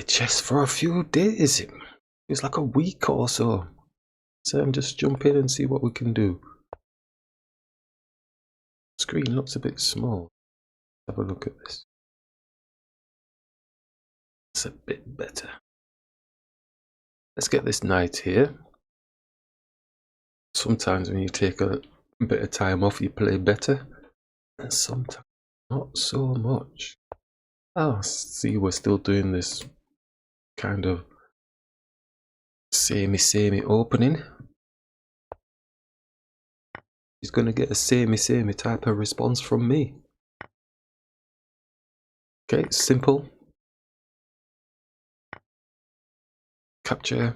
chess for a few days. It's like a week or so. So I'm just jump in and see what we can do. Screen looks a bit small. Have a look at this. It's a bit better. Let's get this knight here. Sometimes when you take a bit of time off, you play better, and sometimes not so much. Oh, see, we're still doing this kind of samey opening. He's going to get a samey type of response from me. Okay, simple. Capture.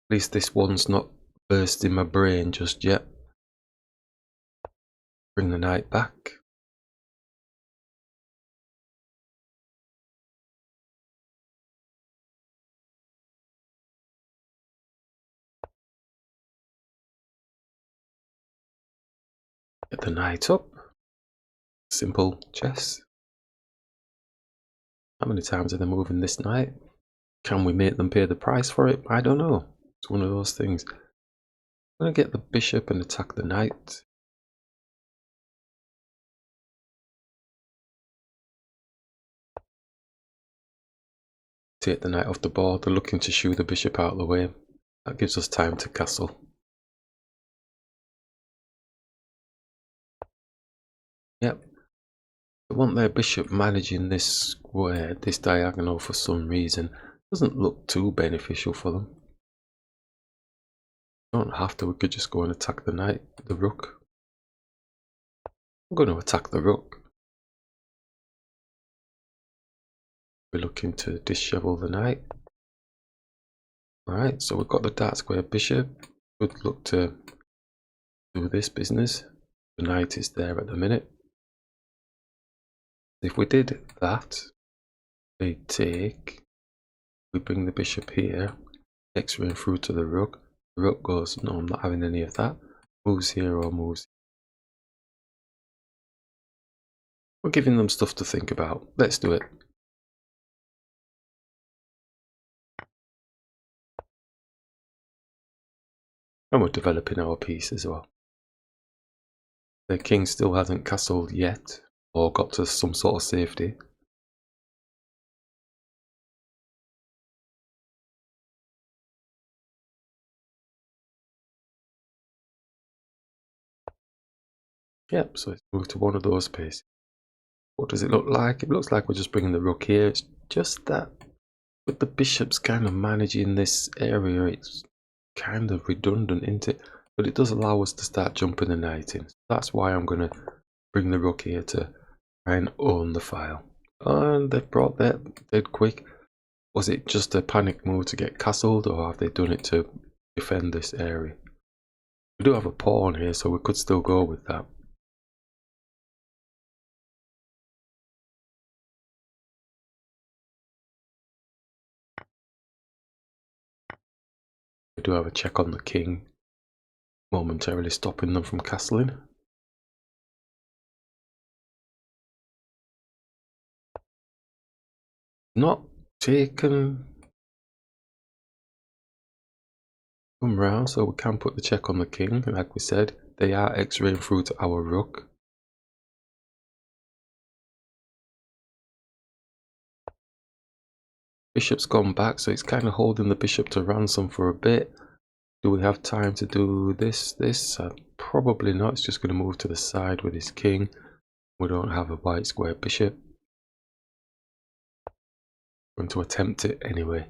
At least this one's not bursting my brain just yet. Bring the knight back. Get the knight up. Simple chess. How many times are they moving this knight? Can we make them pay the price for it? I don't know. It's one of those things. I'm going to get the bishop and attack the knight. Take the knight off the board. They're looking to shoo the bishop out of the way. That gives us time to castle. Yep. They want their bishop managing this square, this diagonal for some reason. Doesn't look too beneficial for them. Don't have to, we could just go and attack the knight, the rook. I'm going to attack the rook. We're looking to dishevel the knight. Alright, so we've got the dark square bishop. Good look to do this business. The knight is there at the minute. If we did that, they take, we bring the bishop here, x-raying through to the rook. The rook goes, no, I'm not having any of that. Moves here or moves. We're giving them stuff to think about. Let's do it. And we're developing our piece as well. The king still hasn't castled yet, or got to some sort of safety. Yep, so it's moved to one of those spaces. What does it look like? It looks like we're just bringing the rook here. It's just that with the bishops kind of managing this area, it's kind of redundant, isn't it? But it does allow us to start jumping the knight in. That's why I'm going to bring the rook here to try and own the file. And they've brought that dead quick. Was it just a panic move to get castled, or have they done it to defend this area? We do have a pawn here, so we could still go with that. We do have a check on the king, momentarily stopping them from castling. Not taken. Come round, so we can put the check on the king. Like we said, they are x-raying through to our rook. Bishop's gone back, so it's kind of holding the bishop to ransom for a bit. Do we have time to do this? Probably not. It's just going to move to the side with his king. We don't have a white square bishop. I'm going to attempt it anyway.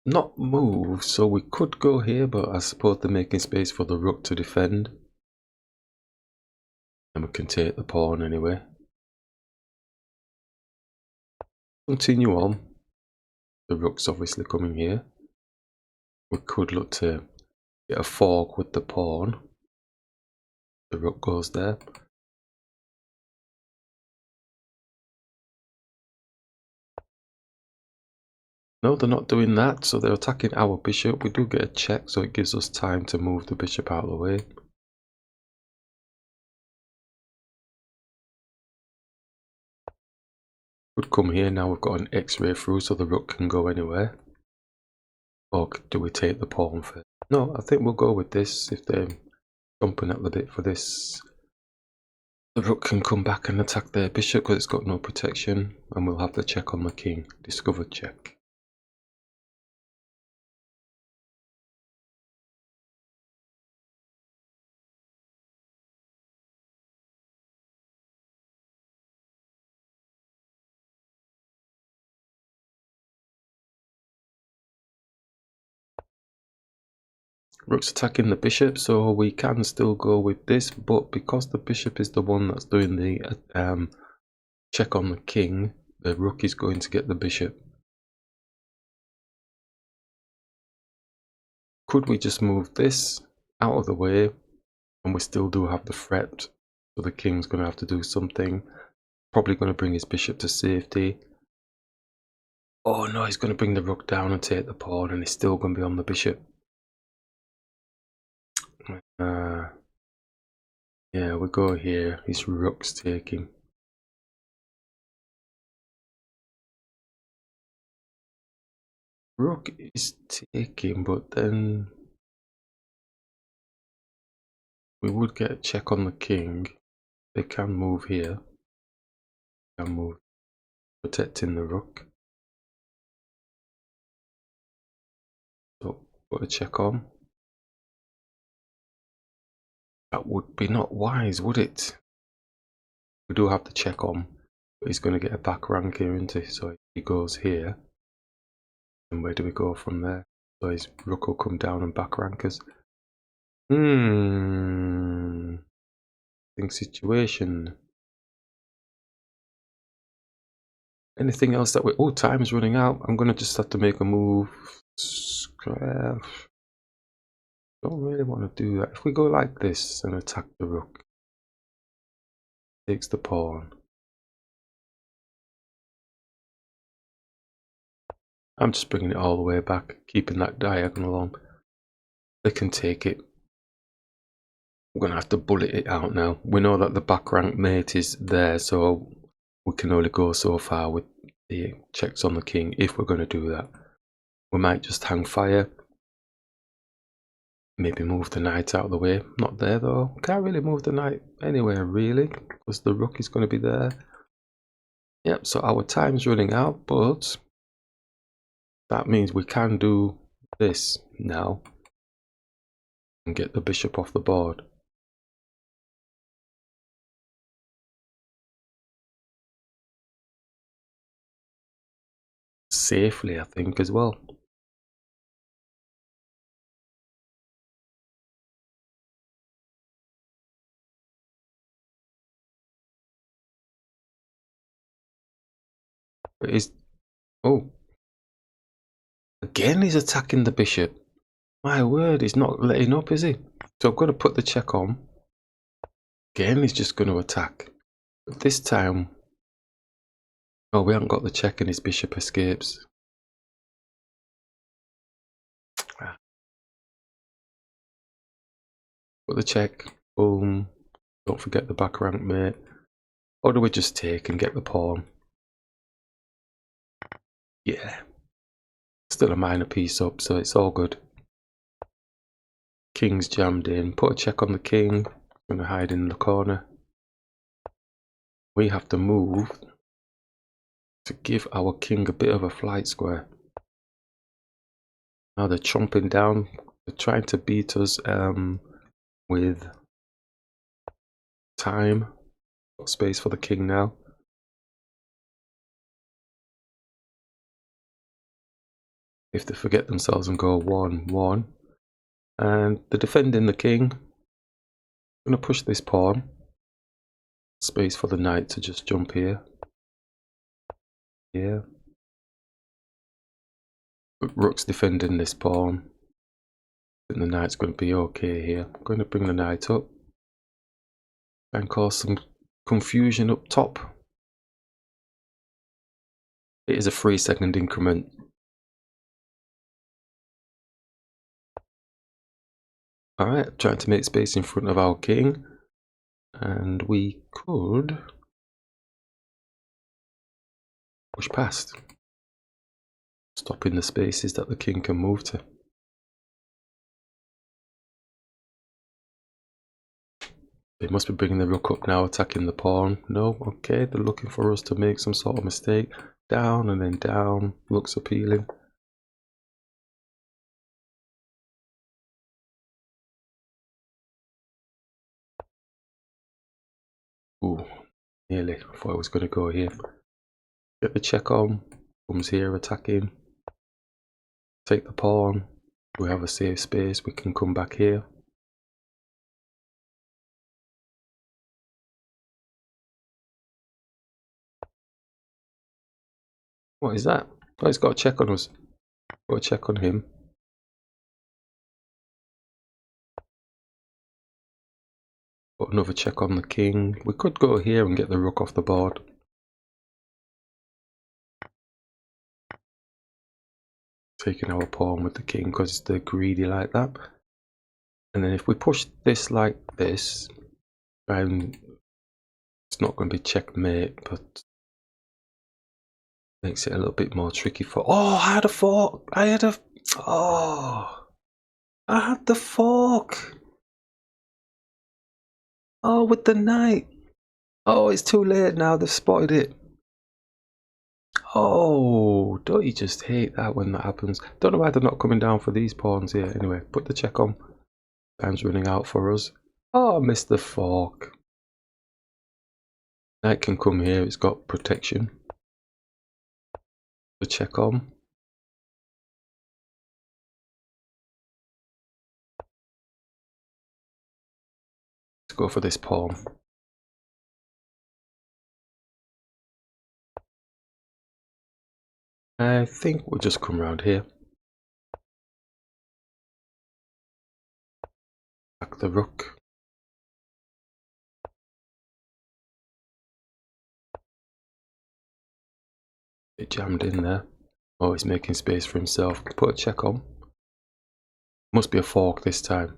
Not move, so we could go here, but I suppose they're making space for the rook to defend. And we can take the pawn anyway. Continue on. The rook's obviously coming here. We could look to get a fork with the pawn. The rook goes there. No, they're not doing that, so they're attacking our bishop. We do get a check, so it gives us time to move the bishop out of the way. Could come here, now we've got an x-ray through, so the rook can go anywhere. Or do we take the pawn first? No, I think we'll go with this. If they're jumping at the bit for this, the rook can come back and attack their bishop because it's got no protection, and we'll have the check on the king. Discovered check. Rook's attacking the bishop, so we can still go with this, but because the bishop is the one that's doing the check on the king, the rook is going to get the bishop. Could we just move this out of the way, and we still do have the threat, so the king's going to have to do something. Probably going to bring his bishop to safety. Oh no, he's going to bring the rook down and take the pawn, and he's still going to be on the bishop. Yeah, we go here. His rook's taking. Rook is taking, but then we would get a check on the king. They can move here. They can move, protecting the rook. So put a check on. That would be not wise, would it? We do have the check on, but he's going to get a back rank here, isn't he? So he goes here. And where do we go from there? So his rook will come down and back rank us. Think situation. Anything else that we... Oh, time is running out. I'm going to just have to make a move. Square. Don't really want to do that. If we go like this and attack the rook, takes the pawn. I'm just bringing it all the way back, keeping that diagonal on. They can take it. We're going to have to bullet it out now. We know that the back rank mate is there, so we can only go so far with the checks on the king if we're going to do that. We might just hang fire. Maybe move the knight out of the way. Not there though. Can't really move the knight anywhere really, because the rook is going to be there. Yep, so our time's running out, but that means we can do this now and get the bishop off the board. Safely, I think, as well. It is... Oh. Again, he's attacking the bishop. My word, he's not letting up, is he? So I'm going to put the check on. Again, he's just going to attack. But this time... Oh, we haven't got the check and his bishop escapes. Put the check. Boom. Don't forget the back rank mate. Or do we just take and get the pawn? Yeah. Still a minor piece up, so it's all good. King's jammed in. Put a check on the king. Gonna hide in the corner. We have to move to give our king a bit of a flight square. Now they're chomping down. They're trying to beat us with time. Got space for the king now. If they forget themselves and go 1-1. And they're defending the king. I'm going to push this pawn. Space for the knight to just jump here. Here. Rook's defending this pawn. I think the knight's going to be okay here. I'm going to bring the knight up and cause some confusion up top. It is a 3-second increment. Alright, trying to make space in front of our king. And we could push past, stopping the spaces that the king can move to. They must be bringing the rook up now, attacking the pawn. No, okay, they're looking for us to make some sort of mistake. Down and then down, looks appealing. Ooh, nearly. I thought I was going to go here. Get the check on, comes here attacking. Take the pawn. We have a safe space, we can come back here. What is that? Oh, he's got a check on us. Got a check on him. Got another check on the king. We could go here and get the rook off the board. Taking our pawn with the king because they're greedy like that. And then if we push this like this, and it's not going to be checkmate, but makes it a little bit more tricky for... Oh, I had a fork! I had a... Oh! I had the fork! Oh, with the knight! Oh, it's too late now, they've spotted it. Oh, don't you just hate that when that happens? Don't know why they're not coming down for these pawns here. Anyway, put the check on. Time's running out for us. Oh, I missed the fork. Knight can come here, it's got protection. The check on. Let's go for this pawn. I think we'll just come around here. Back the rook. It jammed in there. Oh, he's making space for himself. Put a check on. Must be a fork this time.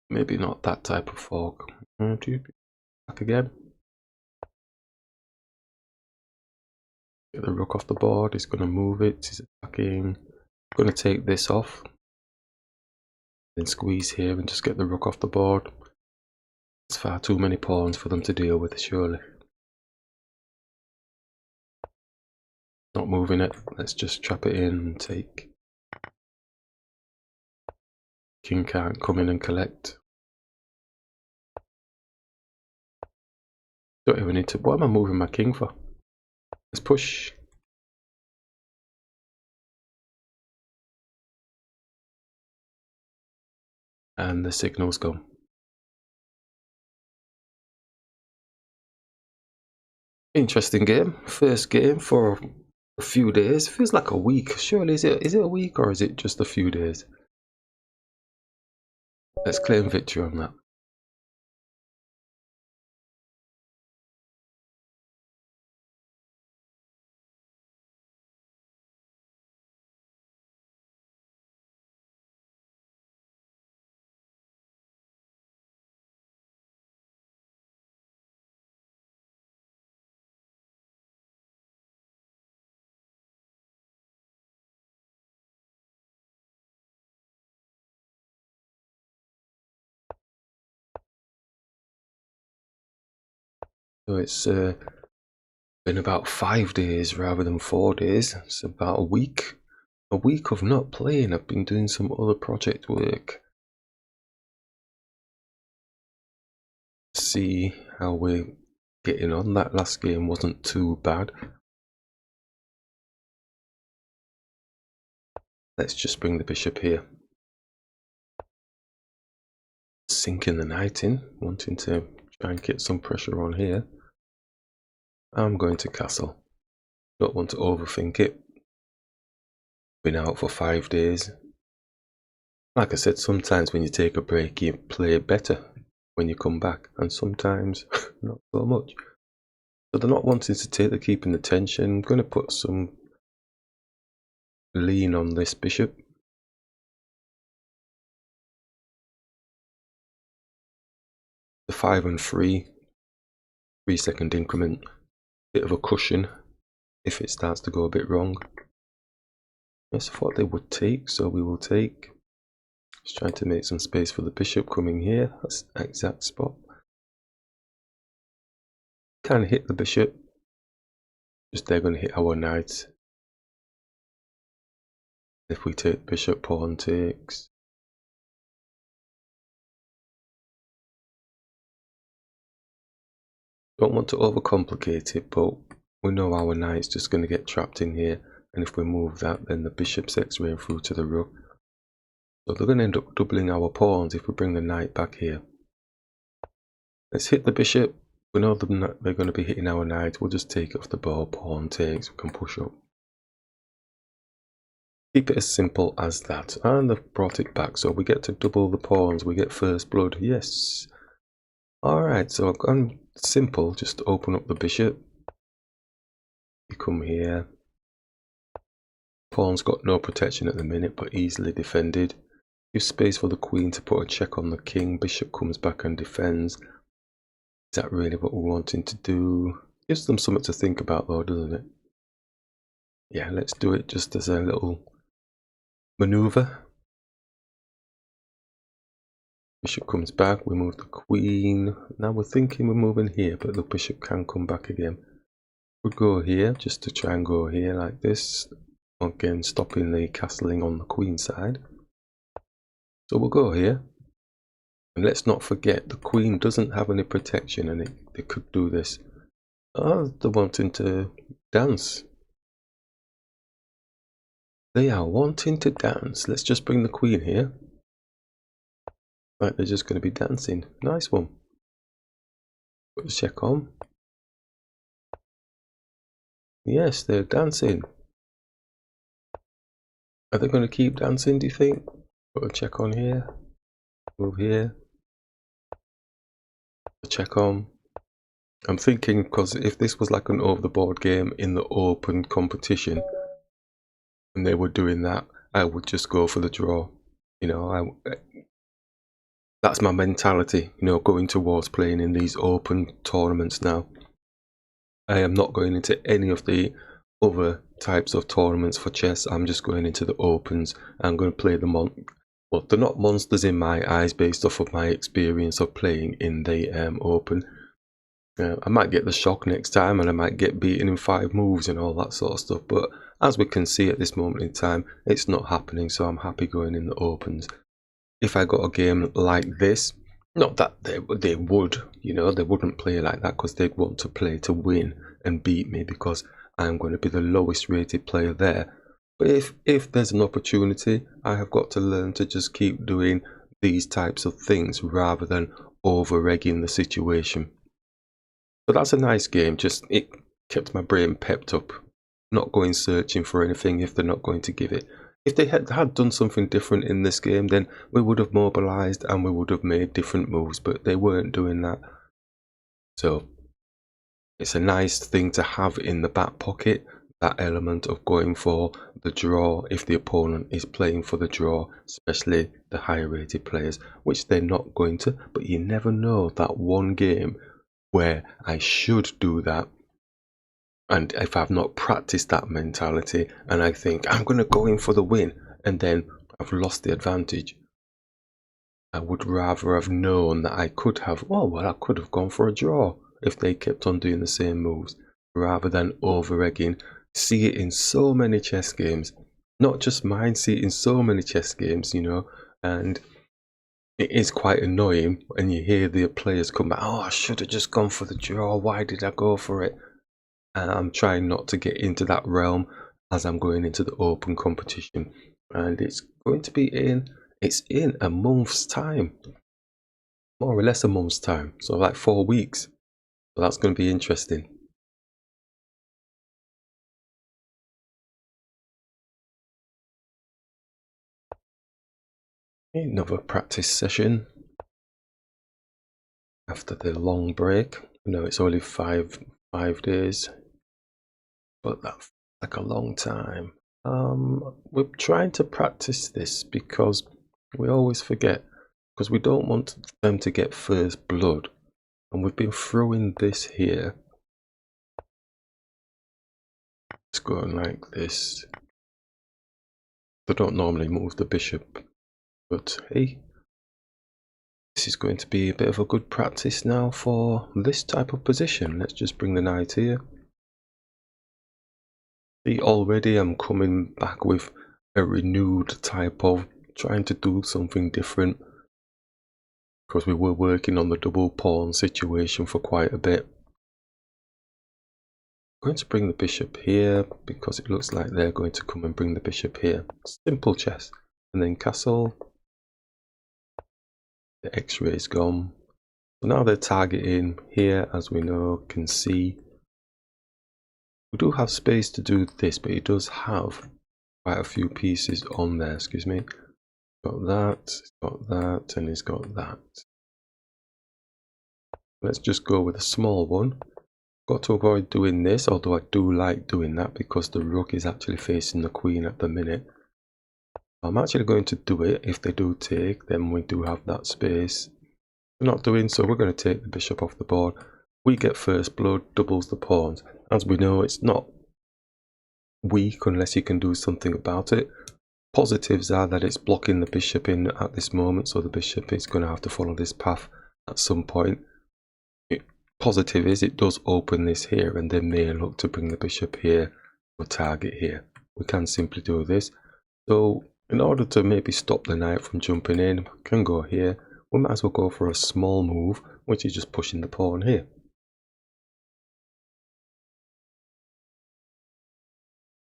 Maybe not that type of fork. Back again. Get the rook off the board. He's going to move it. He's attacking. Going to take this off. Then squeeze here and just get the rook off the board. It's far too many pawns for them to deal with, surely. Not moving it. Let's just trap it in and take. King can't come in and collect. Don't even need to. What am I moving my king for? Let's push. And the signal's gone. Interesting game. First game for a few days. Feels like a week. Surely is it a week or is it just a few days? Let's claim victory on that. So it's been about 5 days rather than 4 days. It's about a week. A week of not playing. I've been doing some other project work. See how we're getting on. That last game wasn't too bad. Let's just bring the bishop here. Sinking the knight in, wanting to try and get some pressure on here. I'm going to castle. Don't want to overthink it. been out for 5 days. Like I said, sometimes when you take a break, you play better when you come back, and sometimes not so much. So they're not wanting to take, they're keeping the tension. I'm going to put some lean on this bishop. The 5 and 3, 3-second increment, bit of a cushion if it starts to go a bit wrong. Yes, I thought they would take, so we will take. Just trying to make some space for the bishop coming here. That's the exact spot. Can hit the bishop. Just they're going to hit our knight. If we take the bishop, pawn takes. Don't want to overcomplicate it, but we know our knight's just going to get trapped in here. And if we move that, then the bishop's x-raying through to the rook. So they're going to end up doubling our pawns if we bring the knight back here. Let's hit the bishop. We know they're going to be hitting our knight. We'll just take it off the board. Pawn takes. We can push up. Keep it as simple as that. And they've brought it back. So we get to double the pawns. We get first blood. Yes. Alright, so I've gone simple. Just open up the bishop. You come here. Pawn's got no protection at the minute, but easily defended. Give space for the queen to put a check on the king. Bishop comes back and defends. Is that really what we're wanting to do? Gives them something to think about though, doesn't it? Yeah, let's do it just as a little maneuver. Bishop comes back, we move the queen. Now we're thinking we're moving here, but the bishop can come back again. We'll go here, just to try and go here like this. Again, stopping the castling on the queen side. So we'll go here. And let's not forget, the queen doesn't have any protection, and they could do this. Oh, they're wanting to dance. They are wanting to dance. Let's just bring the queen here. Right, they're just going to be dancing. Nice one. Put the check on. Yes, they're dancing. Are they going to keep dancing, do you think? Put a check on here. Move here. A check on. I'm thinking, because if this was like an over-the-board game in the open competition, and they were doing that, I would just go for the draw. You know, that's my mentality, you know, going towards playing in these open tournaments now. I am not going into any of the other types of tournaments for chess. I'm just going into the opens. I'm going to play them on. Well, they're not monsters in my eyes based off of my experience of playing in the open. I might get the shock next time, and I might get beaten in 5 moves and all that sort of stuff. But as we can see at this moment in time, it's not happening. So I'm happy going in the opens. If I got a game like this, not that they would, you know, they wouldn't play like that because they'd want to play to win and beat me because I'm going to be the lowest rated player there. But if there's an opportunity, I have got to learn to just keep doing these types of things rather than over-egging the situation. But that's a nice game. Just it kept my brain pepped up. Not going searching for anything if they're not going to give it. If they had done something different in this game, then we would have mobilized and we would have made different moves, but they weren't doing that. So it's a nice thing to have in the back pocket, that element of going for the draw if the opponent is playing for the draw, especially the higher rated players, which they're not going to, but you never know that one game where I should do that. And if I've not practiced that mentality and I think I'm going to go in for the win and then I've lost the advantage, I would rather have known that I could have, oh, well, I could have gone for a draw if they kept on doing the same moves rather than over-egging. See it in so many chess games, not just mine, see it in so many chess games, you know, and it is quite annoying when you hear the players come back, oh, I should have just gone for the draw, why did I go for it? And I'm trying not to get into that realm as I'm going into the open competition, and it's going to be it's in a month's time, more or less a month's time, so like 4 weeks. So that's going to be interesting. Another practice session after the long break. No, it's only five days, but that's like a long time. We're trying to practice this because we always forget, because we don't want them to get first blood, and we've been throwing this here. It's going like this. They don't normally move the bishop, but hey, this is going to be a bit of a good practice now for this type of position. Let's just bring the knight here. See, already I'm coming back with a renewed type of trying to do something different, because we were working on the double pawn situation for quite a bit. I'm going to bring the bishop here because it looks like they're going to come and bring the bishop here. Simple chess. And then castle. The x-ray is gone. So now they're targeting here, as we know, can see. We do have space to do this, but it does have quite a few pieces on there, excuse me. Got that, and it's got that. Let's just go with a small one. Got to avoid doing this, although I do like doing that because the rook is actually facing the queen at the minute. I'm actually going to do it. If they do take, then we do have that space. We're not doing so, we're going to take the bishop off the board. We get first blood, doubles the pawns. As we know, it's not weak unless you can do something about it. Positives are that it's blocking the bishop in at this moment, so the bishop is going to have to follow this path at some point. Positive is it does open this here, and they may look to bring the bishop here or target here. We can simply do this. So in order to maybe stop the knight from jumping in, we can go here. We might as well go for a small move, which is just pushing the pawn here.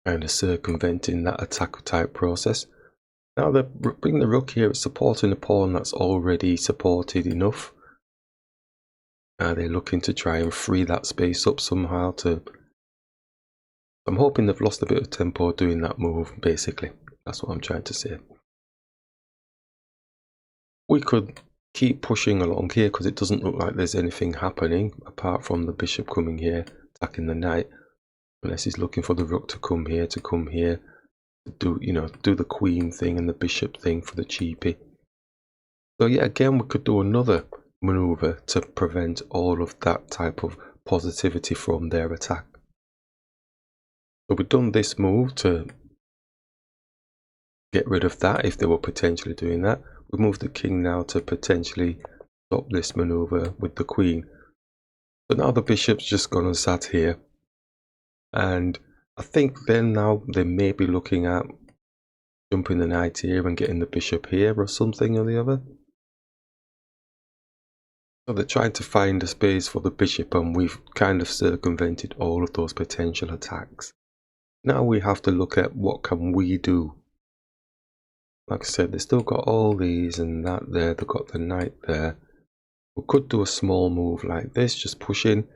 Kind of circumventing that attack type process. Now they bring the rook here, it's supporting a pawn that's already supported enough. Are they looking to try and free that space up somehow to... I'm hoping they've lost a bit of tempo doing that move, basically. That's what I'm trying to say. We could keep pushing along here because it doesn't look like there's anything happening apart from the bishop coming here, attacking the knight. Unless he's looking for the rook to come here, to do, you know, do the queen thing and the bishop thing for the cheapie. So yeah, again, we could do another maneuver to prevent all of that type of positivity from their attack. So we've done this move to get rid of that if they were potentially doing that. We move the king now to potentially stop this maneuver with the queen. So now the bishop's just gone and sat here, and I think then now they may be looking at jumping the knight here and getting the bishop here or something or the other. So they're trying to find a space for the bishop, and we've kind of circumvented all of those potential attacks. Now we have to look at what can we do. Like I said, they've still got all these and that there, they've got the knight there. We could do a small move like this, just push in.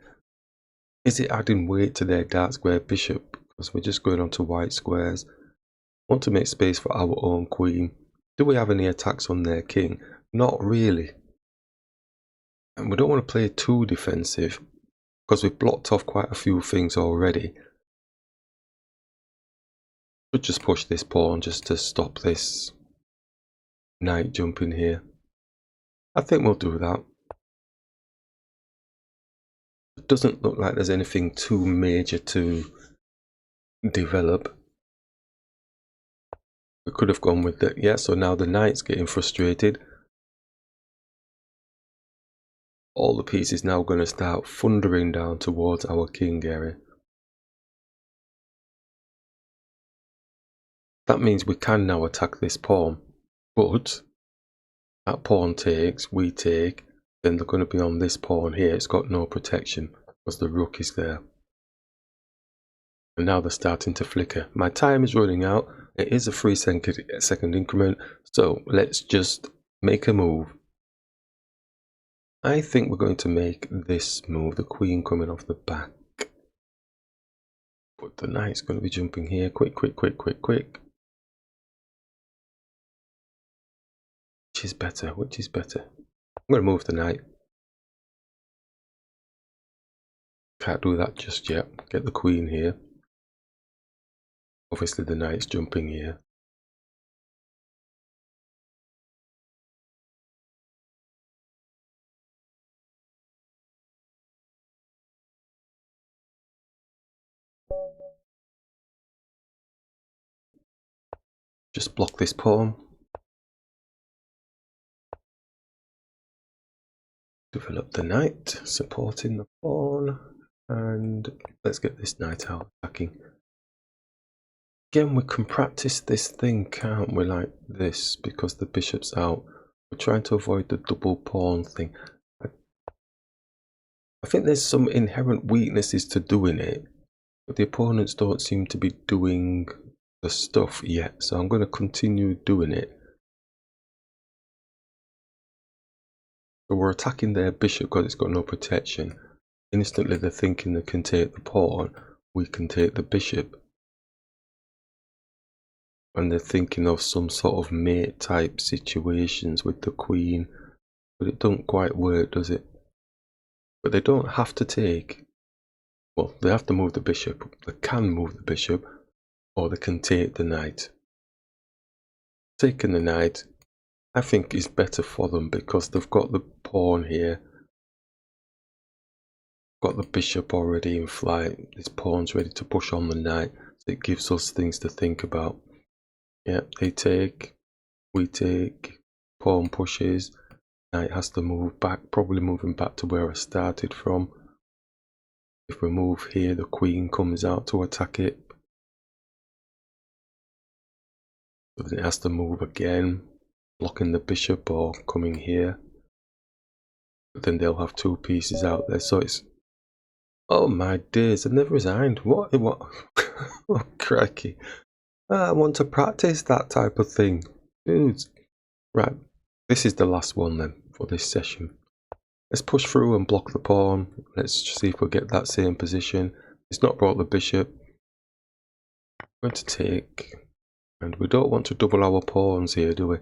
Is it adding weight to their dark square bishop? Because we're just going on to white squares. Want to make space for our own queen. Do we have any attacks on their king? Not really. And we don't want to play too defensive because we've blocked off quite a few things already. Could just push this pawn just to stop this knight jumping here. I think we'll do that. It doesn't look like there's anything too major to develop. We could have gone with that, yeah, so now the knight's getting frustrated. All the pieces now going to start thundering down towards our king area. That means we can now attack this pawn, but that pawn takes, we take, then they're going to be on this pawn here. It's got no protection because the rook is there. And now they're starting to flicker. My time is running out. It is a 3-second increment, so let's just make a move. I think we're going to make this move, the queen coming off the back. But the knight's going to be jumping here. Quick. Which is better? Which is better? I'm going to move the knight. Can't do that just yet. Get the queen here. Obviously the knight's jumping here. Just block this pawn. Develop the knight, supporting the pawn. And let's get this knight out attacking. Again, we can practice this thing, can't we, like this, because the bishop's out. We're trying to avoid the double pawn thing. I think there's some inherent weaknesses to doing it, but the opponents don't seem to be doing the stuff yet, so I'm going to continue doing it. So we're attacking their bishop because it's got no protection. Instantly they're thinking they can take the pawn, we can take the bishop. And they're thinking of some sort of mate type situations with the queen, but it don't quite work, does it? But they don't have to take, well, they have to move the bishop. They can move the bishop, or they can take the knight. Taking the knight, I think, is better for them because they've got the pawn here, got the bishop already in flight. This pawn's ready to push on the knight, so it gives us things to think about. Yeah, they take, we take, pawn pushes. Knight has to move back, probably moving back to where I started from. If we move here, the queen comes out to attack it. So then it has to move again, blocking the bishop or coming here. But then they'll have two pieces out there, so it's... Oh my days, I've never resigned. What? Oh, crikey. I want to practice that type of thing. Dudes. Right, this is the last one then for this session. Let's push through and block the pawn. Let's see if we get that same position. It's not brought the bishop. We're going to take, and we don't want to double our pawns here, do we?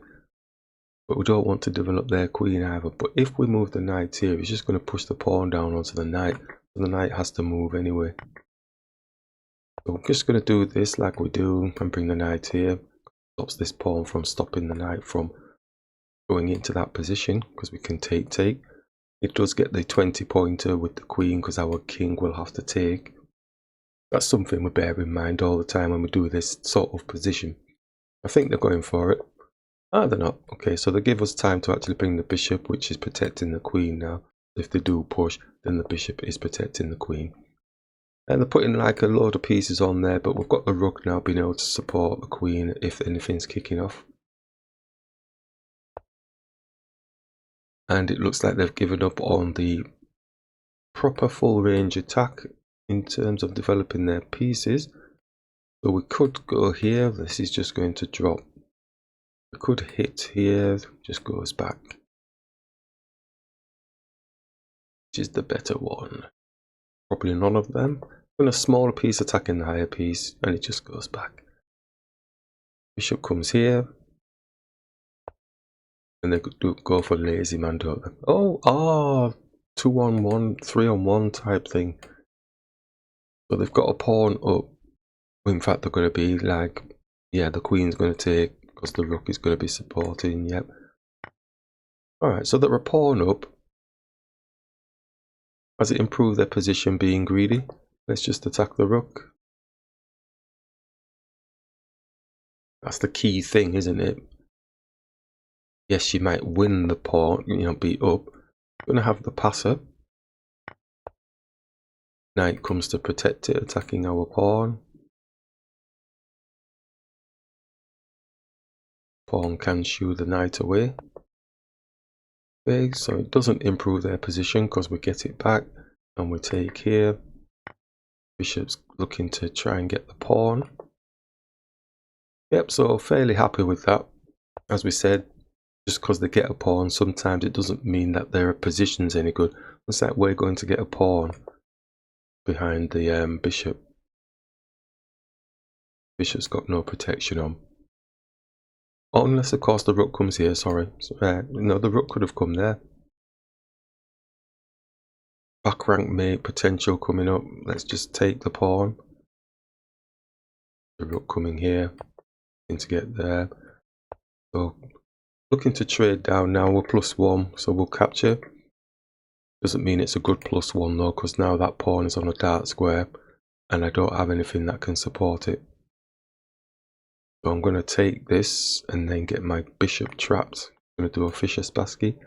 But we don't want to develop their queen either. But if we move the knight here, it's just going to push the pawn down onto the knight. So the knight has to move anyway. So we're just going to do this like we do and bring the knight here. Stops this pawn from stopping the knight from going into that position because we can take. It does get the 20 pointer with the queen because our king will have to take. That's something we bear in mind all the time when we do this sort of position. I think they're going for it. Ah, they're not. Okay, so they give us time to actually bring the bishop, which is protecting the queen now. If they do push, then the bishop is protecting the queen. And they're putting like a load of pieces on there, but we've got the rook now being able to support the queen if anything's kicking off. And it looks like they've given up on the proper full range attack in terms of developing their pieces. So we could go here. This is just going to drop. We could hit here, just goes back, which is the better one. Probably none of them. And a smaller piece attacking the higher piece, and it just goes back. Bishop comes here, and they do go for lazy man, don't they? Oh, 2-on-1, 3-on-1 type thing. So they've got a pawn up. In fact, they're going to be like, yeah, the queen's going to take because the rook is going to be supporting. Yep. Alright, so they're a pawn up. Has it improved their position being greedy? Let's just attack the rook. That's the key thing, isn't it? Yes, you might win the pawn, be up. Going to have the passer. Knight comes to protect it, attacking our pawn. Pawn can shoo the knight away. Big, so it doesn't improve their position because we get it back and we take here. Bishop's looking to try and get the pawn. Yep, so fairly happy with that. As we said, just because they get a pawn, sometimes it doesn't mean that their position's any good. It's like we're going to get a pawn behind the bishop. Bishop's got no protection on. Unless, of course, the rook comes here, sorry. So, no, the rook could have come there. Back rank mate potential coming up. Let's just take the pawn. The rook coming here. Looking to get there. So, looking to trade down now. We're +1, so we'll capture. Doesn't mean it's a good +1 though, because now that pawn is on a dark square. And I don't have anything that can support it. So I'm going to take this and then get my bishop trapped. I'm going to do a Fischer's basket.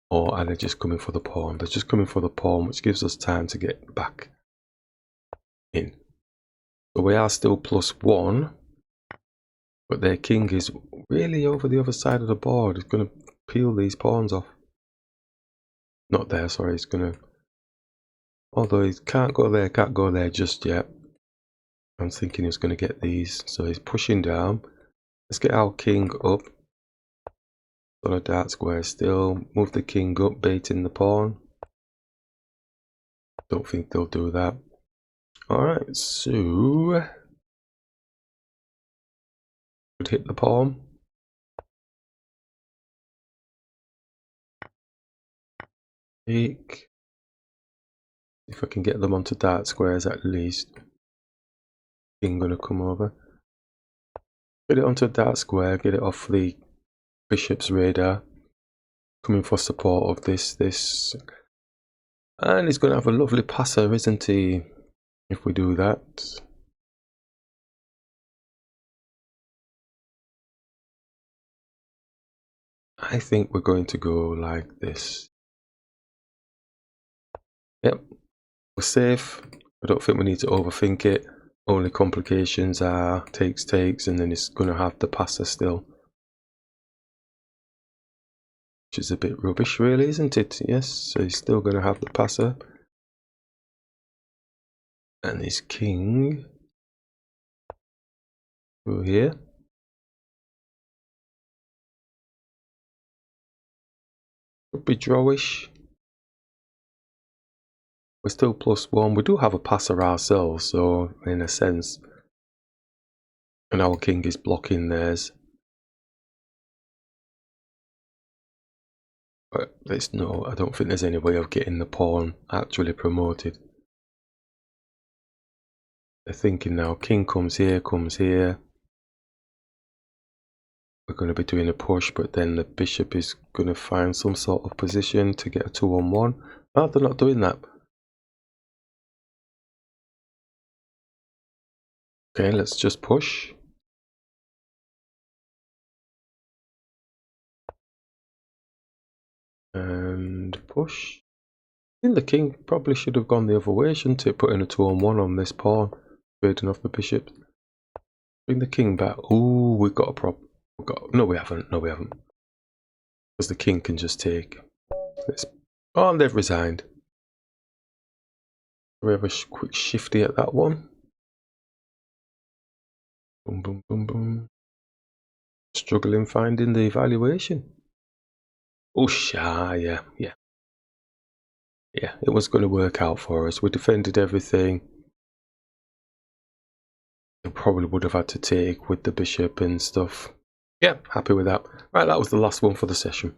Or are they just coming for the pawn? They're just coming for the pawn, which gives us time to get back in. So we are still +1. But their king is really over the other side of the board. It's going to peel these pawns off. Not there, sorry. It's going to... Although he can't go there just yet. I'm thinking he's going to get these. So he's pushing down. Let's get our king up. On a dark square still. Move the king up, baiting the pawn. Don't think they'll do that. Alright, so... Could hit the pawn. Take. If I can get them onto dark squares at least. King gonna come over. Get it onto a dark square, get it off the bishop's radar. Coming for support of this. And he's gonna have a lovely passer, isn't he? If we do that. I think we're going to go like this. Yep, we're safe. I don't think we need to overthink it. Only complications are takes, and then it's going to have the passer still. Which is a bit rubbish really, isn't it? Yes, so he's still going to have the passer. And his king. Go here. Could be drawish. We're still +1. We do have a passer ourselves, so in a sense. And our king is blocking theirs. But there's no, I don't think there's any way of getting the pawn actually promoted. They're thinking now, king comes here. We're going to be doing a push, but then the bishop is going to find some sort of position to get a 2-on-1. Oh, they're not doing that. Okay, let's just push. And push. I think the king probably should have gone the other way, shouldn't it? Putting a 2-on-1 on this pawn. Trading off the bishop. Bring the king back. Ooh, we've got a problem. No, we haven't. No, we haven't. Because the king can just take. Oh, and they've resigned. We have a quick shifty at that one. Boom, boom, boom, boom. Struggling finding the evaluation. Oh, yeah. Yeah, it was going to work out for us. We defended everything. We probably would have had to take with the bishop and stuff. Yeah, happy with that. Right, that was the last one for the session.